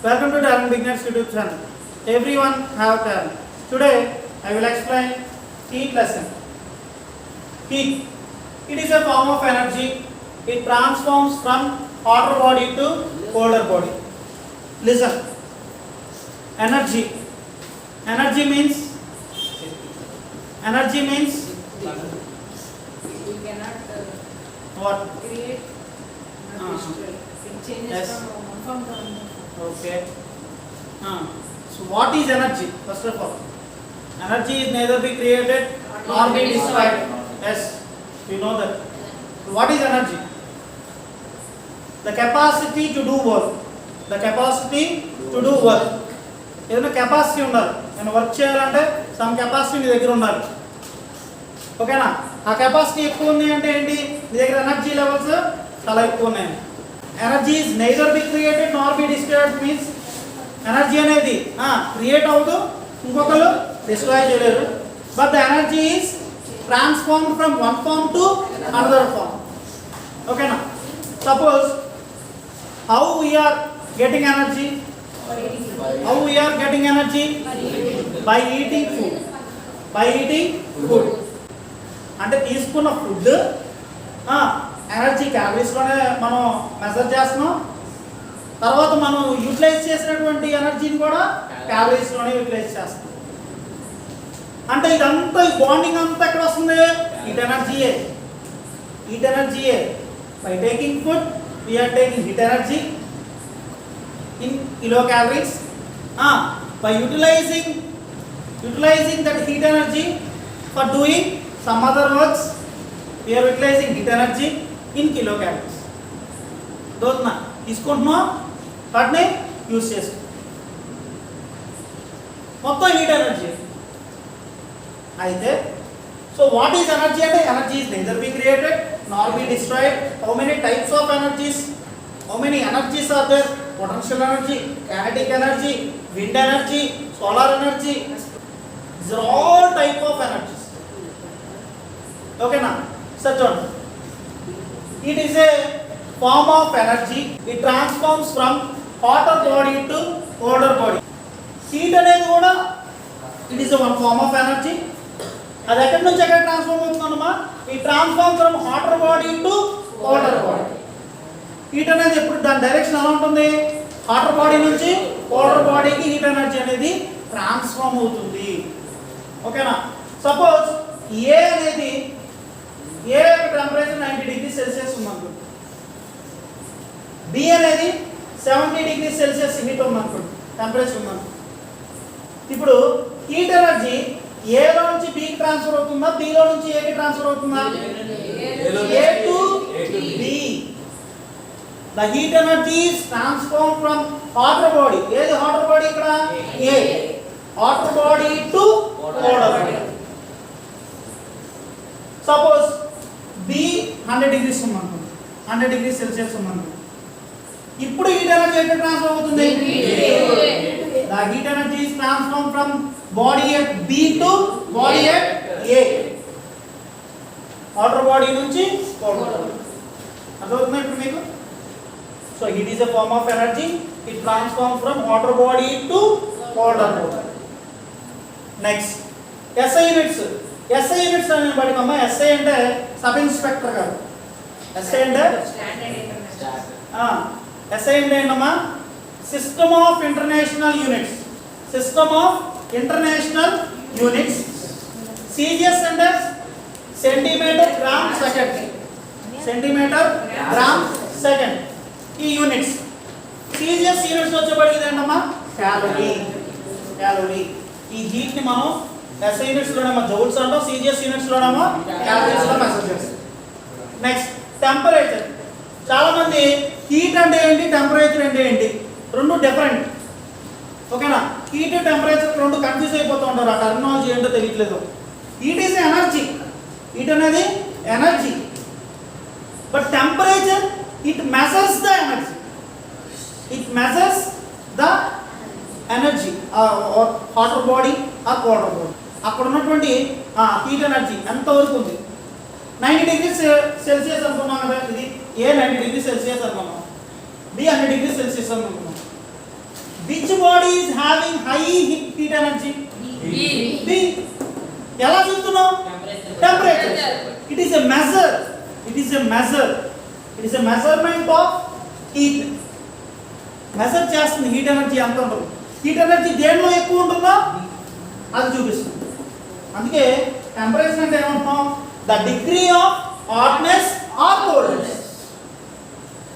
Welcome to Darren Beginners YouTube channel. Everyone have turn. Today I will explain heat lesson. Heat. It is a form of energy. It transforms from hotter body to colder body. Listen. Energy. Energy means We cannot what? create destroy. It changes Yes. from one form to another. Okay. So what is energy? First of all, energy is neither be created nor be destroyed. Yes, we know that. So what is energy? The capacity to do work. The capacity to do work. ఏదైనా capacity ఉండాలి. నేను work చేయాలంటే some capacity నీ దగ్గర ఉండాలి. ఓకేనా? ఆ capacity ఎక్కువ ఉంది అంటే ఏంటి? నీ దగ్గర ఎనర్జీ లెవెల్స్ చాలా ఎక్కువ ఉన్నాయి. Energy is neither be created nor be destroyed means energy అనేది క్రియేట్ అవుతూ ఇంకొకరు డిస్ట్రాయ్ చేయలేరు. But the energy is transform from one form to another form. ఓకేనా? Suppose how we are getting energy? How we are getting energy? By eating food. By eating food. అంటే తీసుకున్న food energy క్యాలరీస్లోనే మనం measure చేస్తున్నాం. తర్వాత మనం utilise చేసినటువంటి ఎనర్జీని కూడా క్యాలరీస్లోనే యూటిలైజ్ చేస్తాం. అంటే ఇదంతా ఈ బాండింగ్ అంతా ఎక్కడ వస్తుంది? హీట్ ఎనర్జీయే. హీట్ ఎనర్జీయే. By taking food we are taking heat energy in kilocalories. By utilizing that heat energy for doing some other works, we are utilizing heat energy in kilocalories. దోత్నా తీసుకుంటున్నాం, వాటిని యూజ్ చేస్తాం. మొత్తం హీట్ ఎనర్జీ. అయితే so what is energy అంటే energy is neither be created nor be destroyed. How many types of energies? How many energies are there? Potential energy, kinetic energy, wind energy, solar energy. These are all type of energies. Okay na? Such one. It is a form of energy. It transforms from hotter body to colder body. Heat అనేది కూడా it is a one form of energy. అది ఎక్కడి నుంచి ఎక్కడ transform అవుతుందన్నమా? It transforms from hotter body to colder body. Heat అనేది ఎప్పుడు దాని డైరెక్షన్ ఎలా ఉంటుంది? హాటర్ బాడీ నుంచి కోల్డర్ బాడీకి హీట్ ఎనర్జీ అనేది ట్రాన్స్ఫార్మ్ అవుతుంది. ఓకేనా? సపోజ్ ఏ అనేది ఏ టెంపరేచర్ 90 డిగ్రీ సెల్సియస్ ఉందనుకోండి, బి అనేది 70 డిగ్రీ సెల్సియస్ హీట్ ఉందనుకోండి, టెంపరేచర్ ఉందనుకోండి. ఇప్పుడు హీట్ ఎనర్జీ ఏలో నుంచి బికి ట్రాన్స్ఫర్ అవుతుందా, బిలో నుంచి ఏకి ట్రాన్స్ఫర్ అవుతుందా? A to B. The heat energy is transformed from hotter body. ఏది hotter body ఇక్కడ? A. Hotter body to colder body. Suppose B 100 degrees ఉందనుకోండి, 100 degrees Celsius ఉందనుకోండి. ఇప్పుడు heat energy ఎక్కడ ట్రాన్స్ఫర్ అవుతుంది? The heat energy is transformed from body at B to body at A. Hotter body నుంచి colder body. అర్థమవుతుందా ఇప్పుడు మీకు? So heat is a form of energy. It transforms from hotter body to colder body. Next, SI units. SI units అనే బట్టి అమ్మ SI అంటే sub inspector గారు. SI అంటే Standard international. SI అంటే ఏంటమ్మా? System of international units. System of international units. CGS అంటే centimetre gram second. Centimetre gram second. ఈ యూనిట్స్ సిజిఎస్ యూనిట్స్ వచ్చేప్పటికి ఏంటమ్మా? క్యాలరీ. క్యాలరీ. ఈ హీట్ ని మనం ఎస్ఐ యూనిట్స్ లోనేమో జౌల్స్ అంటాం, సిజిఎస్ యూనిట్స్ లోనేమో క్యాలరీస్ లో మెజర్ చేస్తాం. Next temperature. చాలా మంది హీట్ అంటే ఏంటి, టెంపరేచర్ అంటే ఏంటి రెండు డిఫరెంట్. ఓకేనా? హీట్ టెంపరేచర్ రెండు కన్ఫ్యూజ్ అయిపోతూ ఉంటారు. ఆ టర్మినాలజీ ఏంటో తెలియట్లేదు. Heat is energy. హీట్ అనేది energy. But temperature it measures the energy. It measures the energy or hotter body or colder body. అక్కడ ఉన్నటువంటి హీట్ ఎనర్జీ ఎంత వరకు ఉంది? 90 డిగ్రీ సెల్సియస్ అనుకున్నాం కదా, ఇది ఏ 90 డిగ్రీ సెల్సియస్ అనుకున్నాం, బి 100 డిగ్రీ సెల్సియస్ అనుకున్నాం. Which body is having high heat energy? B. ఎలా చూస్తున్నావు? Temperature. It is a measure, it is a measure, it is a measurement of heat. Measure చేస్తుంది heat energy ఎంత ఉంటుంది. Heat energy దేనిలో ఎక్కువ ఉంటుందో అది చూపిస్తుంది. అందుకే టెంపరేచర్ అంటే ఏమంటున్నాం? The degree of hotness or coldness.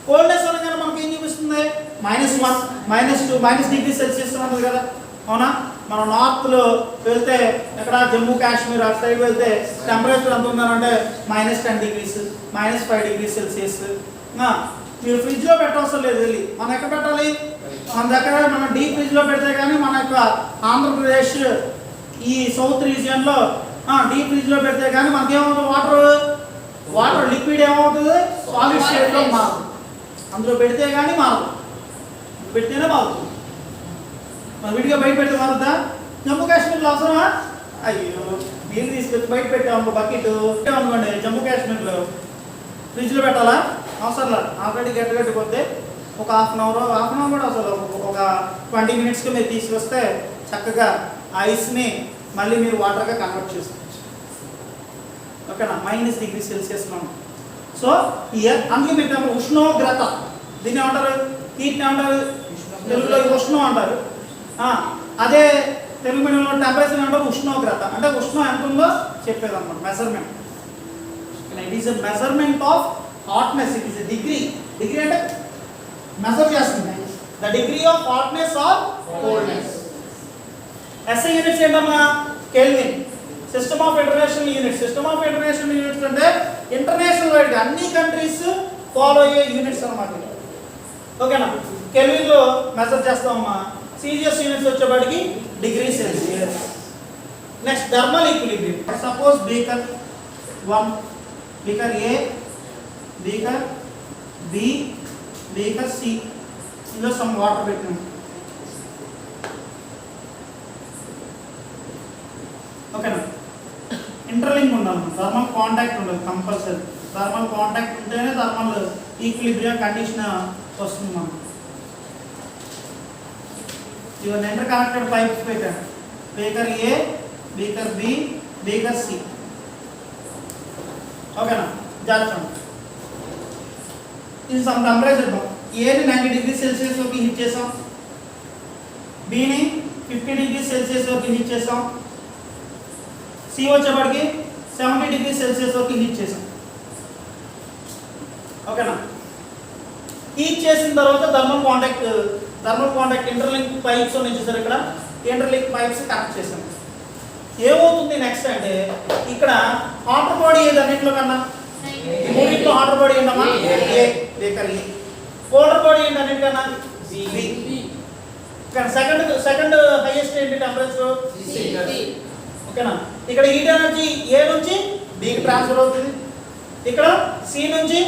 Coldness అనగానే మనకి ఏం చూపిస్తుంది? -1, -2, -డిగ్రీ సెల్సియస్ ఉంటుంది కదా, అవునా? మనం నార్త్లో వెళ్తే ఎక్కడ జమ్మూ కాశ్మీర్ ఆ సైడ్ వెళ్తే టెంపరేచర్ ఎంత ఉందనంటే -10 డిగ్రీస్, -5 డిగ్రీ సెల్సియస్. మీరు ఫ్రిడ్జ్లో పెట్టవసరం లేదు, వెళ్ళి మనం ఎక్కడ పెట్టాలి? మన దగ్గర మనం డీప్ ఫ్రిడ్జ్లో పెడితే కానీ మన యొక్క ఆంధ్రప్రదేశ్ ఈ సౌత్ రీజియన్లో డీప్ ఫ్రిడ్జ్లో పెడితే కానీ మనకేమవుతుంది? వాటర్ లిక్విడ్ ఏమవుతుంది? సాలిడ్ స్టేట్లో మారుతుంది. అందులో పెడితే కానీ మారదు, పెడితేనే మారుతుంది. మన విడిగా బయట పెడితే మారుద్దా? జమ్మూ కాశ్మీర్లో అవసరమా? అయ్యో, నీళ్ళు తీసుకొచ్చి బయట పెట్టాము బకెట్ అనుకోండి, జమ్మూ కాశ్మీర్లో ఫ్రిడ్జ్లో పెట్టాలా? అవసరం లేదు. ఆల్రెడీ గట్టిపోతే ఒక హాఫ్ అన్ అవర్ కూడా అసలు ఒక 20 మినిట్స్కి మీరు తీసుకొస్తే చక్కగా ఐస్ని మళ్ళీ మీరు వాటర్గా కన్వర్ట్ చేసుకోవచ్చు. ఓకేనా? -డిగ్రీ సెల్సియస్లో. సో అందుకే మీరు ఉష్ణోగ్రత, దీన్ని ఏమంటారు? హీట్ని ఏమంటారు? తెలుగులో ఉష్ణం అంటారు. అదే తెలుగు మీడియంలో టెంపరేచర్ అంటారు ఉష్ణోగ్రత. అంటే ఉష్ణం ఎంత ఉందో చెప్పేది అనమాట, measurement. It is a measurement of hotness. It is a degree. Degree అంటే మెజర్ చేస్తుంది the degree of hotness or coldness. SI units ఏంటమ్మా? Kelvin. System of international units. System of international units అంటే ఇంటర్నేషనల్ వైడ్ అన్ని countries follow అయ్యే units అన్నమాట. ఓకేనా? కెల్విన్లో measure చేస్తామమ్మా. సిజిఎస్ యూనిట్స్ వచ్చేవాడికి degree Celsius. Next thermal equilibrium. Suppose beaker 1, beaker A, beaker B, beaker C. ఇందులో సమ్ వాటర్ పెట్టినాం. ఓకేనా? ఇంటర్లింక్ ఉండాలి, థర్మల్ కాంటాక్ట్ ఉండాలి కంపల్సరీ. థర్మల్ కాంటాక్ట్ ఉంటేనే థర్మల్ ఈక్విలిబ్రియం కండిషన్ వస్తుంది మనకు. ఇవన్నీ ఇంటర్ కనెక్టెడ్ పైప్స్ పెట్టాను. Beaker A, beaker B, beaker C. ఓకేనా? జాగ్రత్త. ఇది సమ్ టెంపరేచర్. ఏని 90 డిగ్రీ సెల్సియస్ వరకు హీట్ చేసాం, బిని 50 డిగ్రీ సెల్సియస్ వరకు హీట్ చేసాం, సి వచ్చేప్పటికి 70 డిగ్రీ సెల్సియస్ వరకు హీట్ చేసాం. ఓకేనా? హీట్ చేసిన తర్వాత థర్మల్ కాంటాక్ట్ ఇంటర్లింక్ పైప్స్ ఉన్నాయి చూసారు, ఇక్కడ ఇంటర్లింక్ పైప్స్ కనెక్ట్ చేసాం. ఏమవుతుంది నెక్స్ట్ అంటే ఇక్కడ హాటర్ బాడీ ఏది అన్నింటిలో కన్నా? మూడింట్లో హాటర్ బాడీ ఏంటమ్మా? ఏ, బీకర్ ఏ. కోల్డర్ బాడీ ఏంటి అన్నింటికన్నా? బి. సెకండ్ హైయెస్ట్ ఏంటి టెంపరేచర్? సి. ఓకేనా? ఇక్కడ హీట్ ఎనర్జీ ఏ నుంచి బికి ట్రాన్స్ఫర్ అవుతుంది, ఇక్కడ సి నుంచి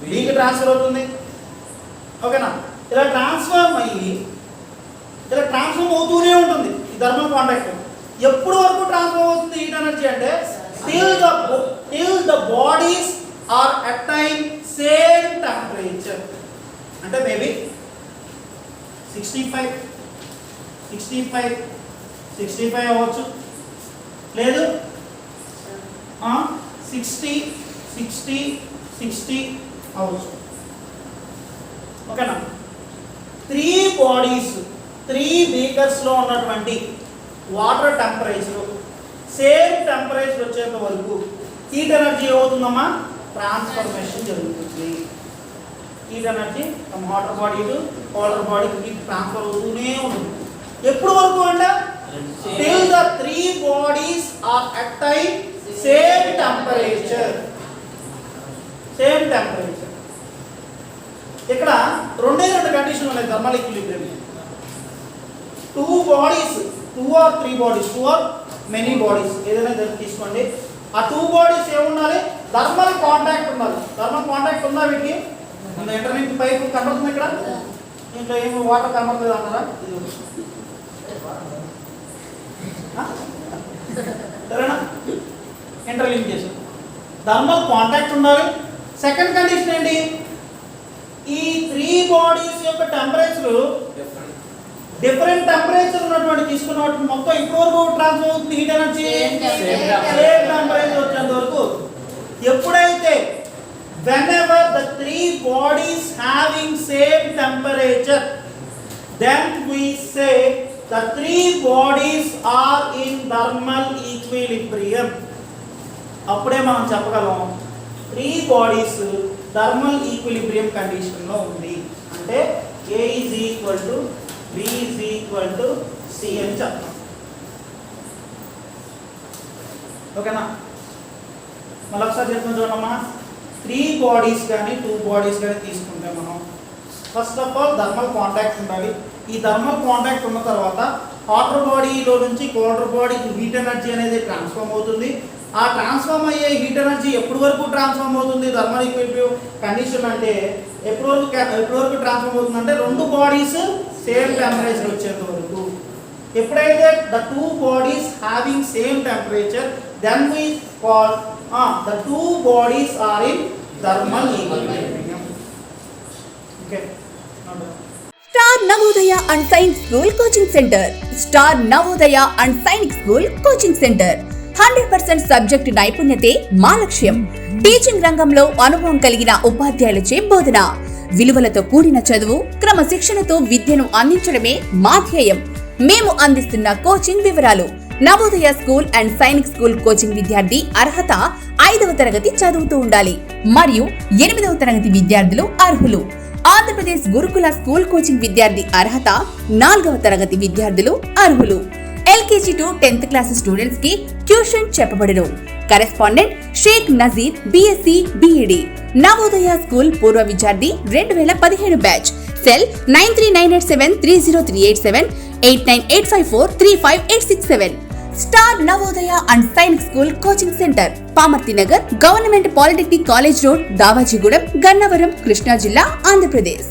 బికి ట్రాన్స్ఫర్ అవుతుంది. ఓకేనా? ఇలా ట్రాన్స్ఫర్ అవుతూనే ఉంటుంది ఈ థర్మల్ కాంటాక్ట్. ఎప్పుడు వరకు ట్రాన్స్ఫర్ అవుతుంది హీట్ ఎనర్జీ అంటే till the bodies are attain same temperature. అంటే మేబీ 65 అవ్వచ్చు, లేదు 60 అవ్వచ్చు. ఓకేనా? 3 బీకర్స్లో ఉన్నటువంటి వాటర్ టెంపరేచర్ సేమ్ టెంపరేచర్ వచ్చేంత వరకు హీట్ ఎనర్జీ ఏమవుతుందమ్మా? ట్రాన్స్ఫర్మేషన్ జరుగుతుంది. Heat energy from water body to colder బాడీకి హీట్ ట్రాన్స్ఫర్ అవుతూనే ఉంటుంది. ఎప్పుడు వరకు అంటే till the 3 bodies are attain same temperature. ఇక్కడ రెండు కండిషన్ ఉన్నాయి thermal equilibrium. 2 bodies, 2 or 3 bodies, 2 or many bodies ఏదైనా తీసుకోండి. ఆ 2 bodies ఏముండాలి? థర్మల్ కాంటాక్ట్ ఉండాలి. థర్మల్ కాంటాక్ట్ ఉందా వీటికి? ఇంటర్లింక్ పైప్ కనబడుతుంది ఇక్కడ. దీంట్లో ఏమి వాటర్ కనబడుతుంది అంటారా? సరేనా? ఇంటర్లింక్ చేసాం. థర్మల్ కాంటాక్ట్ ఉండాలి. సెకండ్ కండిషన్ ఏంటి? ఈ 3 బాడీస్ యొక్క టెంపరేచర్ డిఫరెంట్ టెంపరేచర్ ఉన్నటువంటి తీసుకున్నటువంటి మొత్తం ఇప్పుడు వరకు ట్రాన్స్ఫర్ అవుతుంది heat energy Same same temperature వచ్చేంత వరకు. ఎప్పుడైతే whenever the three bodies having same temperature, then we say the three bodies are in thermal equilibrium. అప్పుడే మనం చెప్పగలం three bodies thermal equilibrium condition లో ఉంది అంటే A is equal to B is equal to C అని చెప్తాం. ఓకేనా? మళ్ళీ ఒకసారి చెప్తాం చూడమ్మా. త్రీ బాడీస్ కానీ టూ బాడీస్ కానీ తీసుకుంటే మనం first of all thermal contact ఉండాలి. ఈ థర్మల్ కాంటాక్ట్ ఉన్న తర్వాత హాటర్ బాడీలో నుంచి కోల్డర్ బాడీకి హీట్ ఎనర్జీ అనేది ట్రాన్స్ఫార్మ్ అవుతుంది. ఆ ట్రాన్స్ఫార్మ్ అయ్యే హీట్ ఎనర్జీ ఎప్పటి వరకు ట్రాన్స్ఫార్మ్ అవుతుంది థర్మల్ ఈక్విలిబ్రియం కండిషన్ అంటే ఎప్పటి వరకు ట్రాన్స్ఫార్మ్ అవుతుంది అంటే రెండు బాడీస్ సేమ్ టెంపరేచర్ వచ్చేంత వరకు. ఎప్పుడైతే the two bodies having same temperature then we call the two bodies are in thermal equilibrium. Okay. Star Navodaya and Sainik school coaching centre. Star Navodaya and Sainik school coaching centre 100% subject నైపుణ్యతే మా లక్ష్యం. Teaching రంగంలో అనుభవం కలిగిన ఉపాధ్యాయులచే బోధన, విలువలతో కూడిన చదువు, క్రమశిక్షణతో విద్యను అందించడమే మా ధ్యేయం. మేము అందిస్తున్న కోచింగ్ వివరాలు: Navodaya school and Sainik school coaching విద్యార్థి అర్హత 5వ తరగతి చదువుతూ ఉండాలి మరియు 8వ తరగతి విద్యార్థులు అర్హులు. ఆంధ్రప్రదేశ్ గురుకుల స్కూల్ కోచింగ్ విద్యార్థి అర్హత 4వ తరగతి విద్యార్థులు అర్హులు. LKG to 10th class students కి ట్యూషన్ చెప్పబడును. Correspondent Sheikh Nazeer BSc BEd. Navodaya school పూర్వ విద్యార్థి 2017 batch. Cell 9398730387 8985435867. Star Navodaya and Sainik school coaching centre, Pamarthi Nagar, government polytechnic college road, Davajigudem, Gannavaram, Krishna జిల్లా, ఆంధ్రప్రదేశ్.